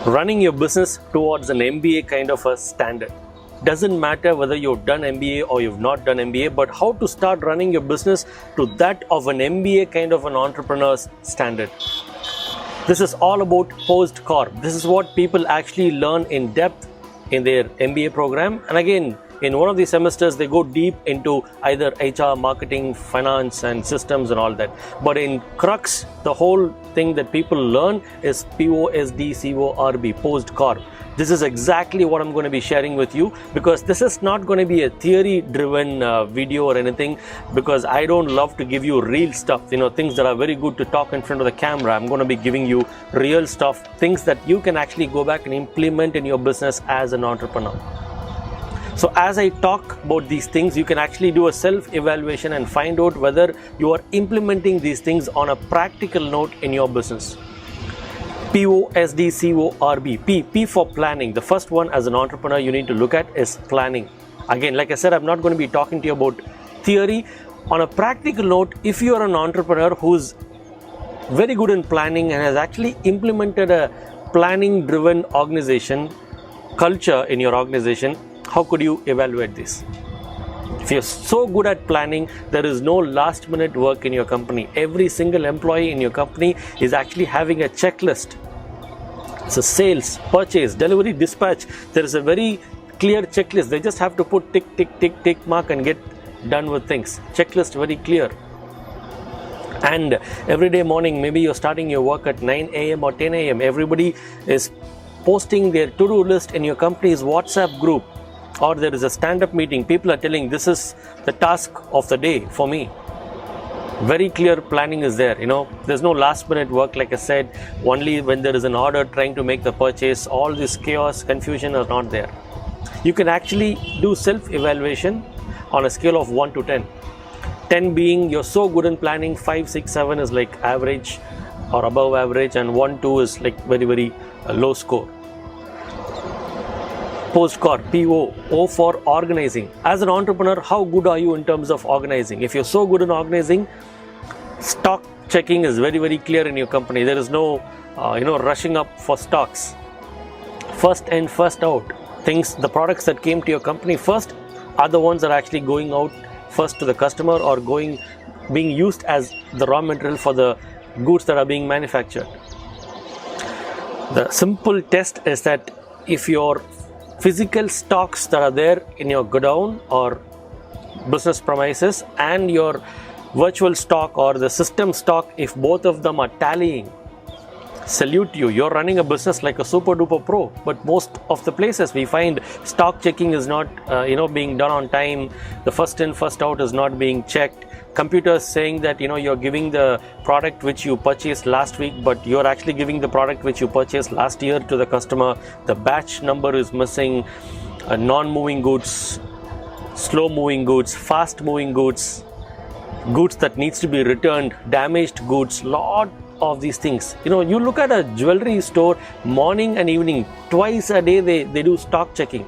running your business towards an MBA kind of a standard. Doesn't matter whether you've done MBA or you've not done MBA, but how to start running your business to that of an MBA kind of an entrepreneur's standard. This is all about POSDCORB. This is what people actually learn in depth in their MBA program. And again, in one of the semesters, they go deep into either HR, marketing, finance, and systems and all that. But in crux, the whole thing that people learn is POSDCORB, POSDCORB. This is exactly what I'm going to be sharing with you, because this is not going to be a theory-driven video or anything, because I don't love to give you real stuff, things that are very good to talk in front of the camera. I'm going to be giving you real stuff, things that you can actually go back and implement in your business as an entrepreneur. So as I talk about these things, you can actually do a self-evaluation and find out whether you are implementing these things on a practical note in your business. POSDCORB. P for planning. The first one as an entrepreneur you need to look at is planning. Again, like I said, I'm not going to be talking to you about theory. On a practical note, if you are an entrepreneur who's very good in planning and has actually implemented a planning-driven organization culture in your organization, how could you evaluate this? If you're so good at planning, there is no last minute work in your company. Every single employee in your company is actually having a checklist. So sales, purchase, delivery, dispatch, there is a very clear checklist. They just have to put tick, tick, tick, tick mark and get done with things. Checklist very clear. And every day morning, maybe you're starting your work at 9 a.m. or 10 a.m. Everybody is posting their to-do list in your company's WhatsApp group. Or there is a stand-up meeting, people are telling this is the task of the day for me. Very clear planning is there, there's no last minute work. Like I said, only when there is an order trying to make the purchase, all this chaos, confusion are not there. You can actually do self-evaluation on a scale of 1 to 10. 10 being you're so good in planning, 5, 6, 7 is like average or above average, and 1, 2 is like very, very low score. POSDCORB, P-O for organizing. As an entrepreneur, how good are you in terms of organizing? If you're so good in organizing, stock checking is very, very clear in your company. There is no, rushing up for stocks. First in, first out. The products that came to your company first are the ones that are actually going out first to the customer or being used as the raw material for the goods that are being manufactured. The simple test is that if your physical stocks that are there in your godown or business premises and your virtual stock or the system stock, if both of them are tallying, salute you. You're running a business like a super duper pro. But most of the places we find stock checking is not being done on time. The first in, first out is not being checked. Computers saying that you're giving the product which you purchased last week, but you're actually giving the product which you purchased last year to the customer. The batch number is missing. Non-moving goods, slow moving goods, fast moving goods, goods that needs to be returned, damaged goods, lot of these things. You look at a jewelry store, morning and evening, twice a day they do stock checking.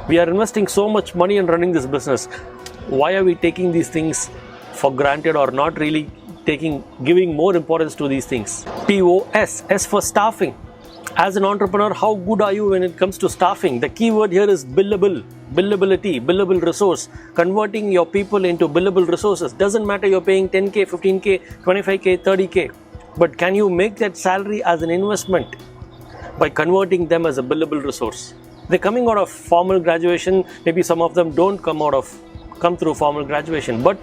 We are investing so much money in running this business. Why are we taking these things for granted or not really giving more importance to these things? POS, S for staffing. As an entrepreneur, how good are you when it comes to staffing? The key word here is billability, billable resource. Converting your people into billable resources. Doesn't matter you're paying 10K, 15K, 25K, 30K. But can you make that salary as an investment by converting them as a billable resource? They're coming out of formal graduation. Maybe some of them don't come through formal graduation, but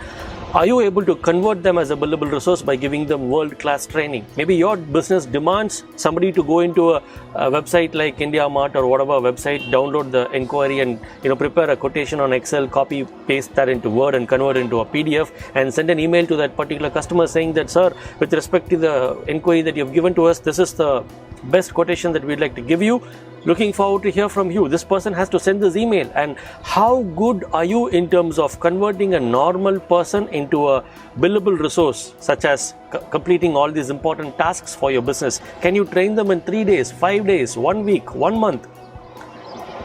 are you able to convert them as a billable resource by giving them world-class training? Maybe your business demands somebody to go into a website like IndiaMart or whatever website, download the inquiry and prepare a quotation on Excel, copy, paste that into Word and convert it into a PDF and send an email to that particular customer saying that, sir, with respect to the inquiry that you've given to us, this is the best quotation that we'd like to give you. Looking forward to hear from you. This person has to send this email. And how good are you in terms of converting a normal person into a billable resource, such as completing all these important tasks for your business? Can you train them in 3 days, 5 days, 1 week, 1 month?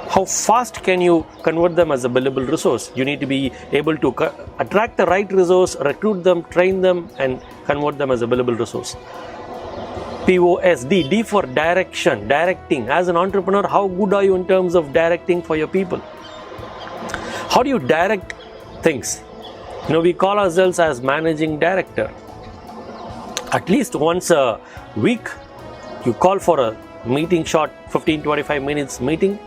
How fast can you convert them as a billable resource? You need to be able to attract the right resource, recruit them, train them, and convert them as a billable resource. POSD, D for direction, directing. As an entrepreneur, how good are you in terms of directing for your people? How do you direct things? We call ourselves as managing director. At least once a week, you call for a meeting, short 15-25 minutes meeting,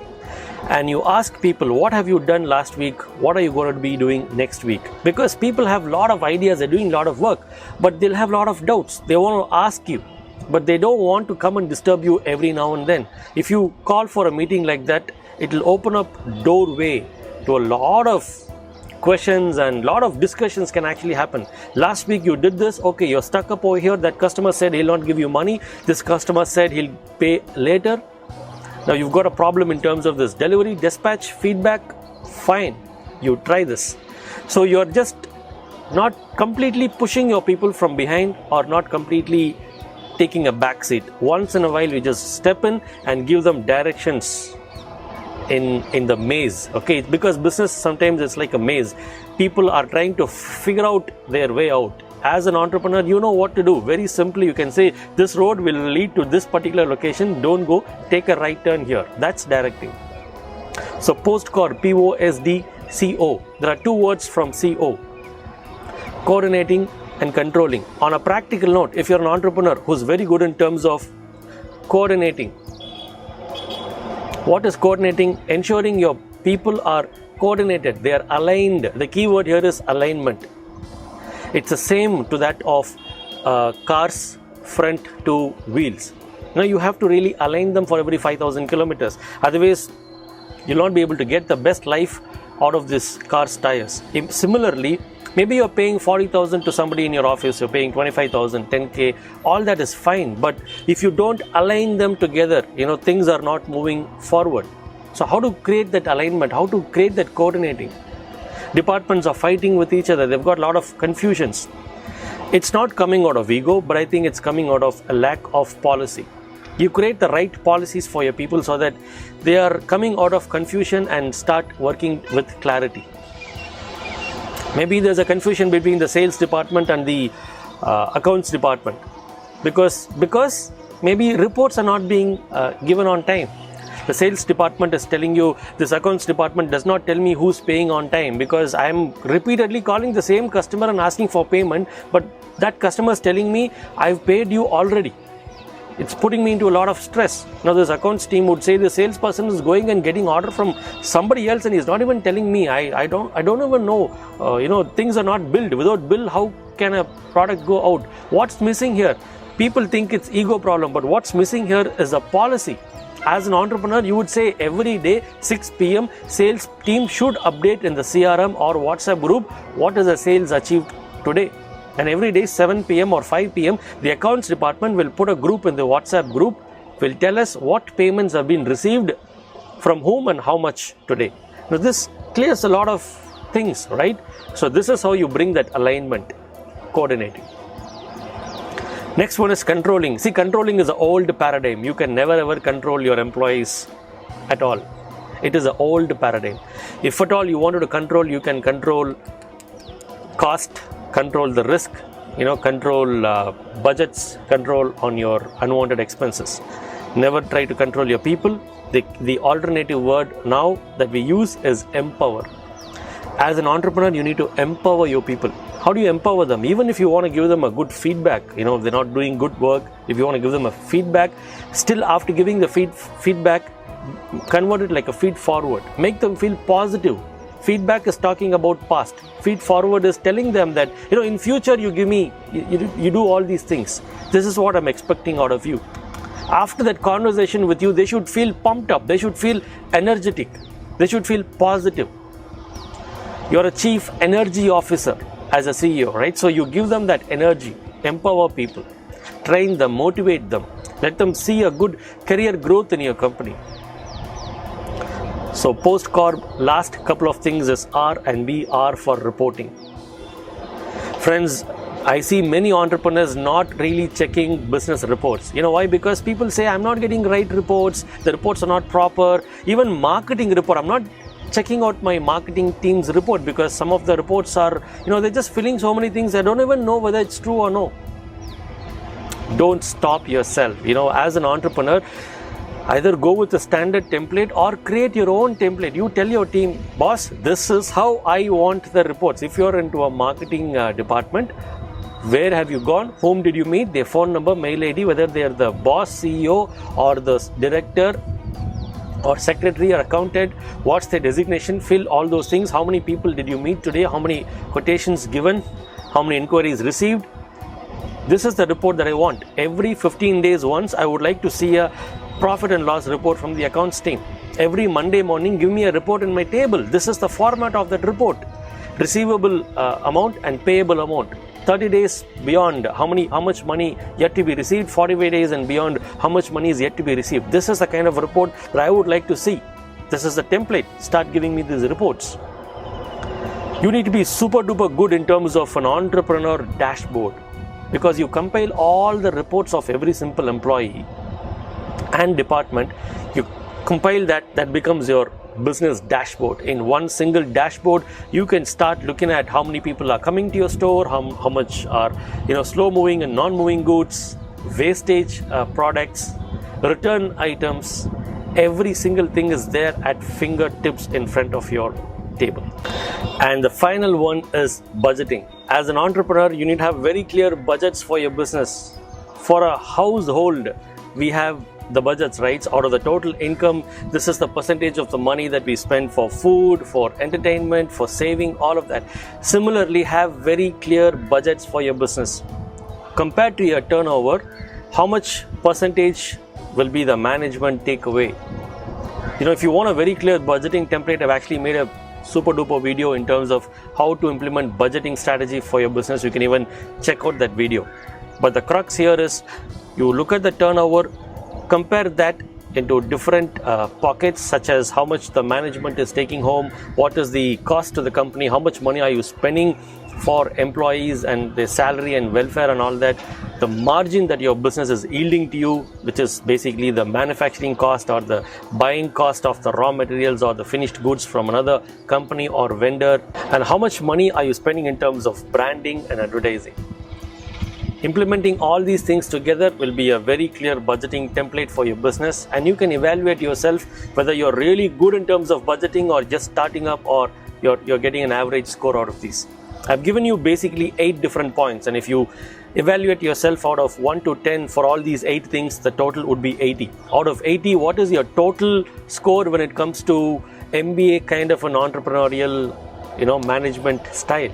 and you ask people, what have you done last week? What are you going to be doing next week? Because people have a lot of ideas, they're doing a lot of work, but they'll have a lot of doubts. They want to ask you, but they don't want to come and disturb you every now and then. If you call for a meeting like that, it will open up doorway to a lot of questions, and a lot of discussions can actually happen. Last week you did this, okay, you're stuck up over here. That customer said he'll not give you money. This customer said he'll pay later. Now you've got a problem in terms of this delivery, dispatch, feedback. Fine, you try this. So you're just not completely pushing your people from behind, or not completely taking a back seat. Once in a while, you just step in and give them directions in the maze. Okay, because business sometimes it's like a maze. People are trying to figure out their way out. As an entrepreneur, you know what to do. Very simply, you can say, this road will lead to this particular location. Don't go, take a right turn here. That's directing. So POSDCORB, POSDCO. There are two words from CO. Coordinating and controlling. On a practical note, if you're an entrepreneur who's very good in terms of coordinating, what is coordinating? Ensuring your people are coordinated, they are aligned. The key word here is alignment. It's the same to that of cars front to wheels. Now you have to really align them for every 5,000 kilometers. Otherwise, you'll not be able to get the best life out of this car's tires. Similarly, maybe you're paying 40,000 to somebody in your office, you're paying 25,000, 10K, all that is fine. But if you don't align them together, things are not moving forward. So how to create that alignment? How to create that coordinating? Departments are fighting with each other. They've got a lot of confusions. It's not coming out of ego, but I think it's coming out of a lack of policy. You create the right policies for your people so that they are coming out of confusion and start working with clarity. Maybe there's a confusion between the sales department and the accounts department because maybe reports are not being given on time. The sales department is telling you, this accounts department does not tell me who's paying on time, because I'm repeatedly calling the same customer and asking for payment, but that customer is telling me I've paid you already. It's putting me into a lot of stress. Now this accounts team would say the salesperson is going and getting order from somebody else and he's not even telling me. I don't even know. Things are not billed. Without bill, how can a product go out? What's missing here? People think it's ego problem, but what's missing here is a policy. As an entrepreneur, you would say every day 6 p.m. sales team should update in the CRM or WhatsApp group what is the sales achieved today. And every day 7 p.m. or 5 p.m. the accounts department will put a group in the WhatsApp group, will tell us what payments have been received from whom and how much today. Now this clears a lot of things, right? So this is how you bring that alignment, coordinating. Next one is controlling. See, controlling is an old paradigm. You can never ever control your employees at all. It is an old paradigm. If at all you wanted to control, you can control cost, control the risk, control budgets, control on your unwanted expenses. Never try to control your people. The alternative word now that we use is empower. As an entrepreneur, you need to empower your people. How do you empower them? Even if you want to give them a good feedback, if they're not doing good work, if you want to give them a feedback, still after giving the feedback, convert it like a feed forward. Make them feel positive. Feedback is talking about past. Feed forward is telling them that, in future you give me, you do all these things. This is what I'm expecting out of you. After that conversation with you, they should feel pumped up. They should feel energetic. They should feel positive. You're a chief energy officer as a CEO, right? So you give them that energy, empower people, train them, motivate them, let them see a good career growth in your company. So POSDCORB, last couple of things is R and B. R for reporting. Friends, I see many entrepreneurs not really checking business reports. Why? Because people say, I'm not getting right reports, the reports are not proper. Even marketing report, I'm not checking out my marketing team's report because some of the reports are, they're just filling so many things. I don't even know whether it's true or no. Don't stop yourself. As an entrepreneur, either go with a standard template or create your own template. You tell your team, boss, this is how I want the reports. If you're into a marketing department, where have you gone? Whom did you meet? Their phone number, mail ID, whether they are the boss, CEO, or the director, or secretary or accountant, what's their designation, fill all those things. How many people did you meet today? How many quotations given? How many inquiries received? This is the report that I want. Every 15 days once, I would like to see a profit and loss report from the accounts team. Every Monday morning, give me a report in my table. This is the format of that report. Receivable amount and payable amount. 30 days beyond, how much money yet to be received. 45 days and beyond, how much money is yet to be received. This is the kind of report that I would like to see. This is the template. Start giving me these reports. You need to be super duper good in terms of an entrepreneur dashboard, because you compile all the reports of every simple employee and department. You compile that becomes your business dashboard. In one single dashboard, you can start looking at how many people are coming to your store, how much are slow moving and non moving goods, wastage products, return items. Every single thing is there at fingertips in front of your table. And the final one is budgeting. As an entrepreneur, you need to have very clear budgets for your business. For a household, we have the budgets, right? Out of the total income, this is the percentage of the money that we spend for food, for entertainment, for saving, all of that. Similarly, have very clear budgets for your business. Compared to your turnover, how much percentage will be the management takeaway? If you want a very clear budgeting template, I've actually made a super duper video in terms of how to implement budgeting strategy for your business. You can even check out that video. But the crux here is, you look at the turnover, compare that into different pockets, such as how much the management is taking home, what is the cost to the company, how much money are you spending for employees and their salary and welfare and all that, the margin that your business is yielding to you, which is basically the manufacturing cost or the buying cost of the raw materials or the finished goods from another company or vendor, and how much money are you spending in terms of branding and advertising. Implementing all these things together will be a very clear budgeting template for your business, and you can evaluate yourself whether you're really good in terms of budgeting or just starting up, or you're getting an average score out of these. I've given you basically 8 different points, and if you evaluate yourself out of 1 to 10 for all these 8 things, the total would be 80. Out of 80, what is your total score when it comes to MBA kind of an entrepreneurial management style?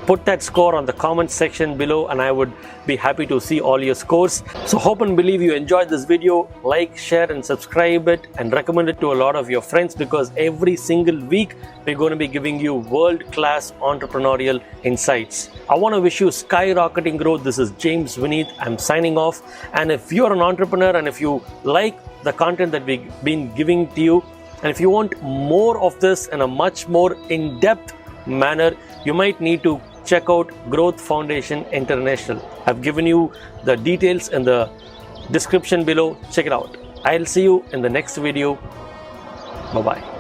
Put that score on the comment section below, and I would be happy to see all your scores. So hope and believe you enjoyed this video. Like, share and subscribe it, and recommend it to a lot of your friends, because every single week we're going to be giving you world-class entrepreneurial insights. I want to wish you skyrocketing growth. This is James Vineet. I'm signing off. And if you're an entrepreneur and if you like the content that we've been giving to you, and if you want more of this in a much more in-depth manner, you might need to check out Growth Foundation International. I've given you the details in the description below. Check it out. I'll see you in the next video. Bye-bye.